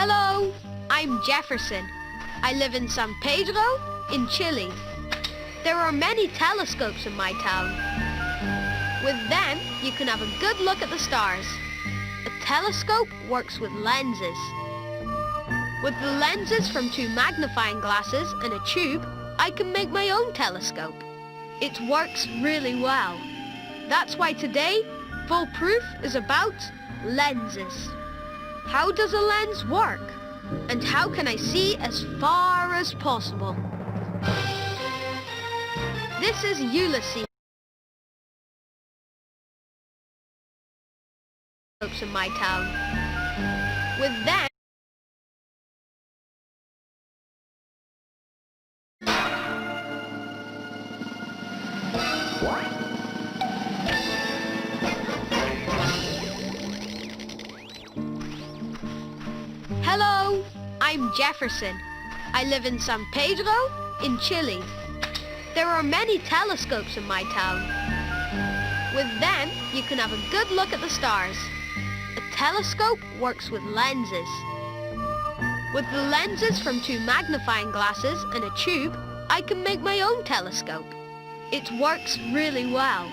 Hello, I'm Jefferson. I live in San Pedro in Chile. There are many telescopes in my town. With them, you can have a good look at the stars. A telescope works with lenses. With the lenses from 2 magnifying glasses and a tube, I can make my own telescope. It works really well. That's why today, Full Proof is about lenses. How does a lens work? And how can I see as far as possible? This is Ulysses. In my town. With them, hello, I'm Jefferson. I live in San Pedro in Chile. There are many telescopes in my town. With them, you can have a good look at the stars. A telescope works with lenses. With the lenses from 2 magnifying glasses and a tube, I can make my own telescope. It works really well.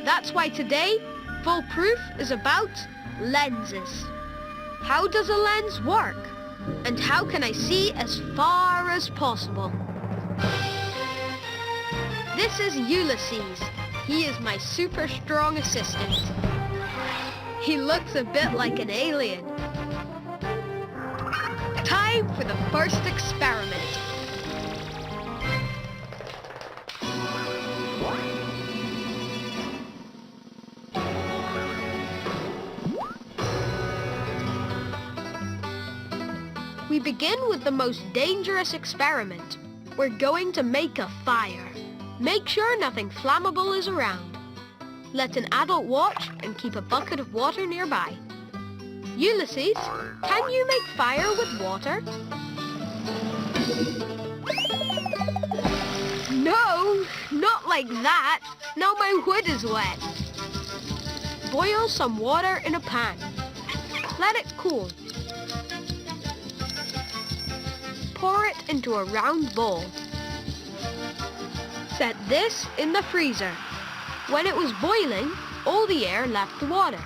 That's why today, Full Proof is about lenses. How does a lens work? And how can I see as far as possible? This is Ulysses. He is my super strong assistant. He looks a bit like an alien. Time for the first experiment. We begin with the most dangerous experiment. We're going to make a fire. Make sure nothing flammable is around. Let an adult watch and keep a bucket of water nearby. Ulysses, can you make fire with water? No, not like that. Now my wood is wet. Boil some water in a pan. Let it cool. Pour it into a round bowl. Set this in the freezer. When it was boiling, all the air left the water.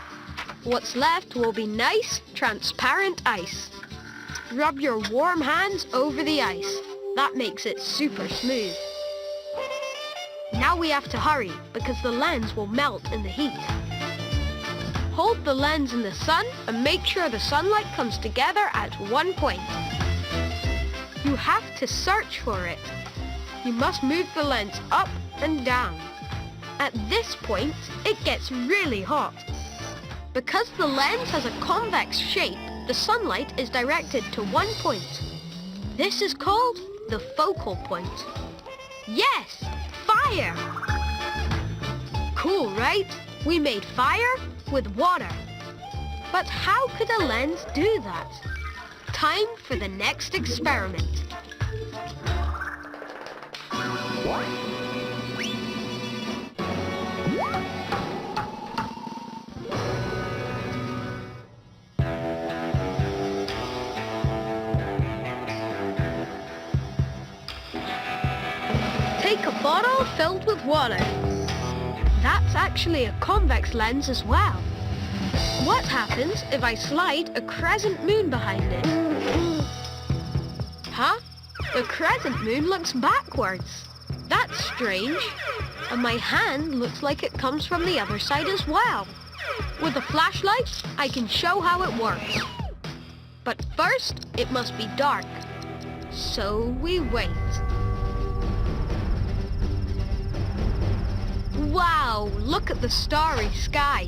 What's left will be nice, transparent ice. Rub your warm hands over the ice. That makes it super smooth. Now we have to hurry because the lens will melt in the heat. Hold the lens in the sun and make sure the sunlight comes together at one point. You have to search for it. You must move the lens up and down. At this point, it gets really hot. Because the lens has a convex shape, the sunlight is directed to one point. This is called the focal point. Yes, fire! Cool, right? We made fire with water. But how could a lens do that? Time for the next experiment. Take a bottle filled with water. That's actually a convex lens as well. What happens if I slide a crescent moon behind it? Huh? The crescent moon looks backwards. That's strange. And my hand looks like it comes from the other side as well. With a flashlight, I can show how it works. But first, it must be dark. So we wait. Wow, look at the starry sky.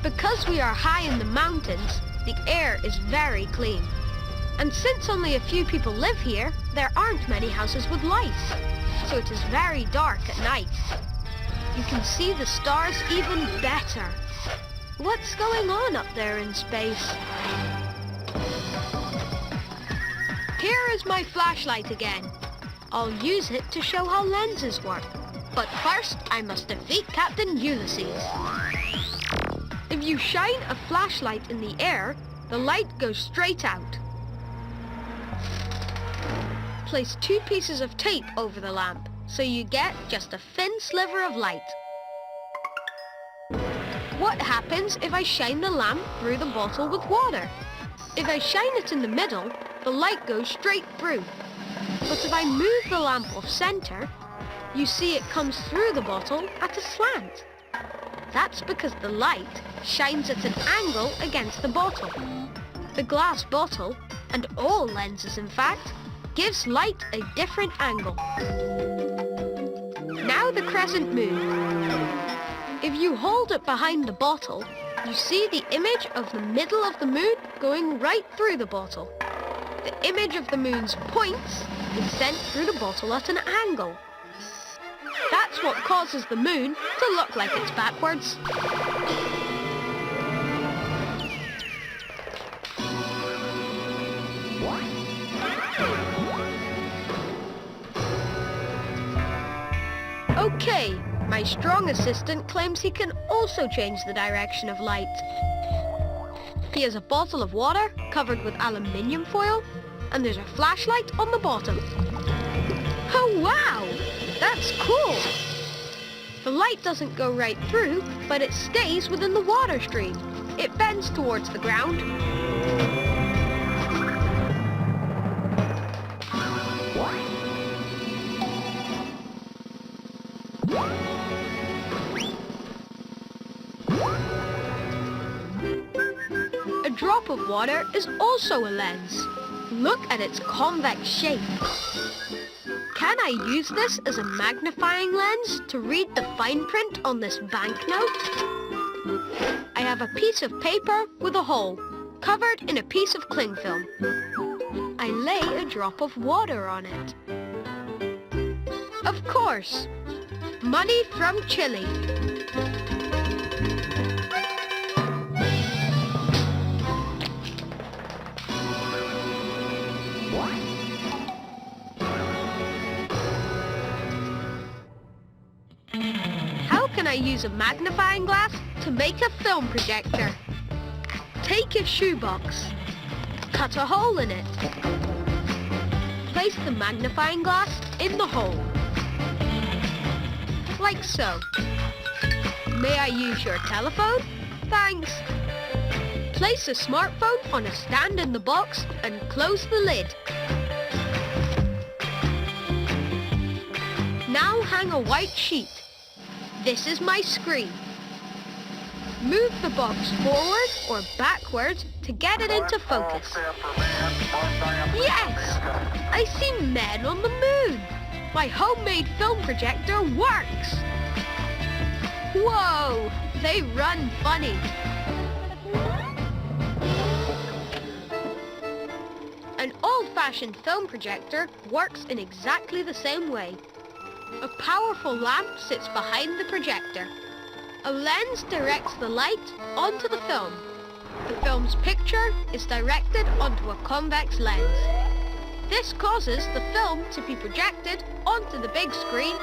Because we are high in the mountains, the air is very clean. And since only a few people live here, there aren't many houses with lights. So it is very dark at night. You can see the stars even better. What's going on up there in space? Here is my flashlight again. I'll use it to show how lenses work. But first, I must defeat Captain Ulysses. If you shine a flashlight in the air, the light goes straight out. Place 2 pieces of tape over the lamp, so you get just a thin sliver of light. What happens if I shine the lamp through the bottle with water? If I shine it in the middle, the light goes straight through. But if I move the lamp off center, you see it comes through the bottle at a slant. That's because the light shines at an angle against the bottle. The glass bottle, and all lenses in fact, gives light a different angle. Now the crescent moon. If you hold it behind the bottle, you see the image of the middle of the moon going right through the bottle. The image of the moon's points is sent through the bottle at an angle. That's what causes the moon to look like it's backwards. Okay, my strong assistant claims he can also change the direction of light. He has a bottle of water covered with aluminium foil, and there's a flashlight on the bottom. Oh wow! That's cool! The light doesn't go right through, but it stays within the water stream. It bends towards the ground. A drop of water is also a lens. Look at its convex shape. Can I use this as a magnifying lens to read the fine print on this banknote? I have a piece of paper with a hole, covered in a piece of cling film. I lay a drop of water on it. Of course, money from Chile. How can I use a magnifying glass to make a film projector? Take a shoebox, cut a hole in it, place the magnifying glass in the hole, like so. May I use your telephone? Thanks. Place a smartphone on a stand in the box and close the lid. Now hang a white sheet. This is my screen. Move the box forward or backward to get it into focus. Yes! I see men on the moon! My homemade film projector works! Whoa! They run funny. An old-fashioned film projector works in exactly the same way. A powerful lamp sits behind the projector. A lens directs the light onto the film. The film's picture is directed onto a convex lens. This causes the film to be projected onto the big screen.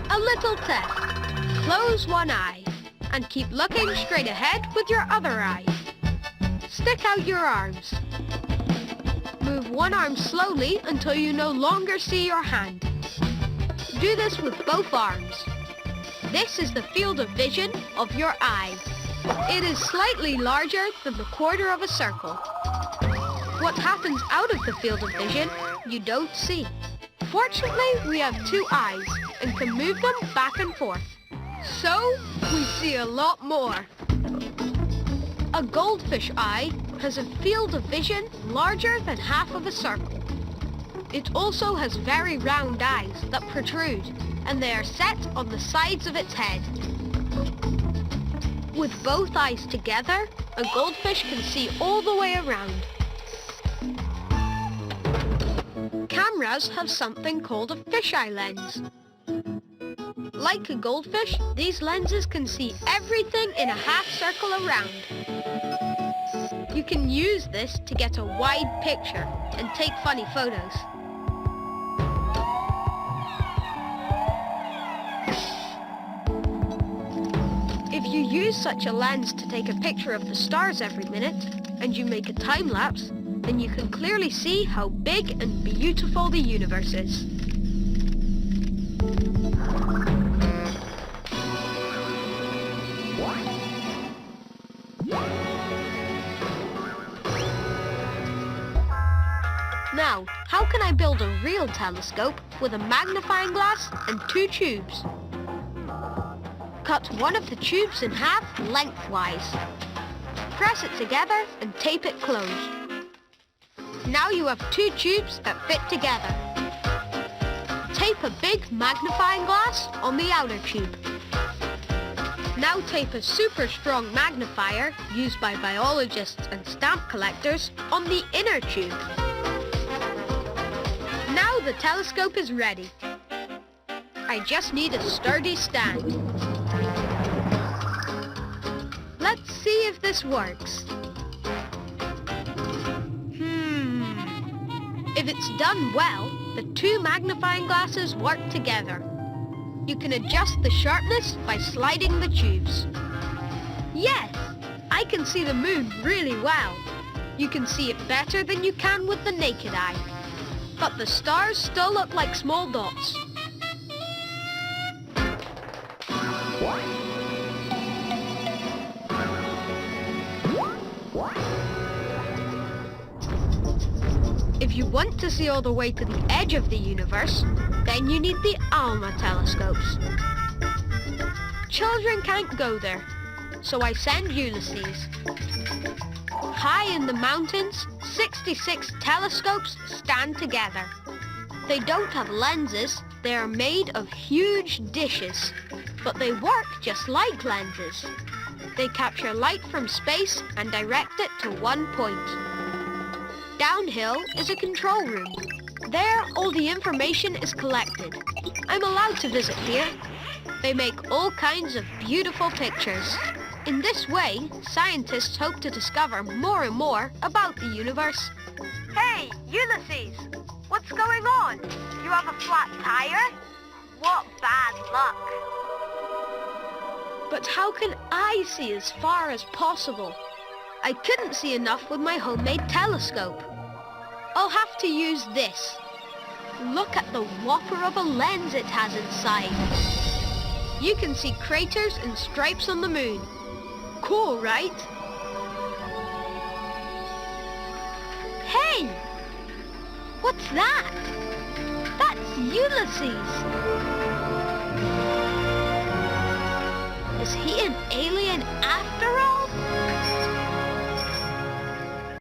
A little test. Close one eye and keep looking straight ahead with your other eye. Stick out your arms. Move one arm slowly until you no longer see your hand. Do this with both arms. This is the field of vision of your eye. It is slightly larger than the quarter of a circle. What happens out of the field of vision, you don't see. Fortunately, we have two eyes and can move them back and forth. So, we see a lot more. A goldfish eye has a field of vision larger than half of a circle. It also has very round eyes that protrude, and they are set on the sides of its head. With both eyes together, a goldfish can see all the way around. Cameras have something called a fisheye lens. Like a goldfish, these lenses can see everything in a half circle around. You can use this to get a wide picture and take funny photos. If you use such a lens to take a picture of the stars every minute, and you make a time lapse, then you can clearly see how big and beautiful the universe is. Now, how can I build a real telescope with a magnifying glass and 2 tubes? Cut one of the tubes in half lengthwise. Press it together and tape it closed. Now you have 2 tubes that fit together. Tape a big magnifying glass on the outer tube. Now tape a super strong magnifier used by biologists and stamp collectors on the inner tube. Now the telescope is ready. I just need a sturdy stand. Let's see if this works. If it's done well, the 2 magnifying glasses work together. You can adjust the sharpness by sliding the tubes. Yes, I can see the moon really well. You can see it better than you can with the naked eye. But the stars still look like small dots. If you want to see all the way to the edge of the universe, then you need the ALMA telescopes. Children can't go there, so I send Ulysses. High in the mountains, 66 telescopes stand together. They don't have lenses, they are made of huge dishes, but they work just like lenses. They capture light from space and direct it to one point. Downhill is a control room. There, all the information is collected. I'm allowed to visit here. They make all kinds of beautiful pictures. In this way, scientists hope to discover more and more about the universe. Hey, Ulysses! What's going on? You have a flat tire? What bad luck! But how can I see as far as possible? I couldn't see enough with my homemade telescope. I'll have to use this. Look at the whopper of a lens it has inside. You can see craters and stripes on the moon. Cool, right? Hey! What's that? That's Ulysses! Is he an alien after all?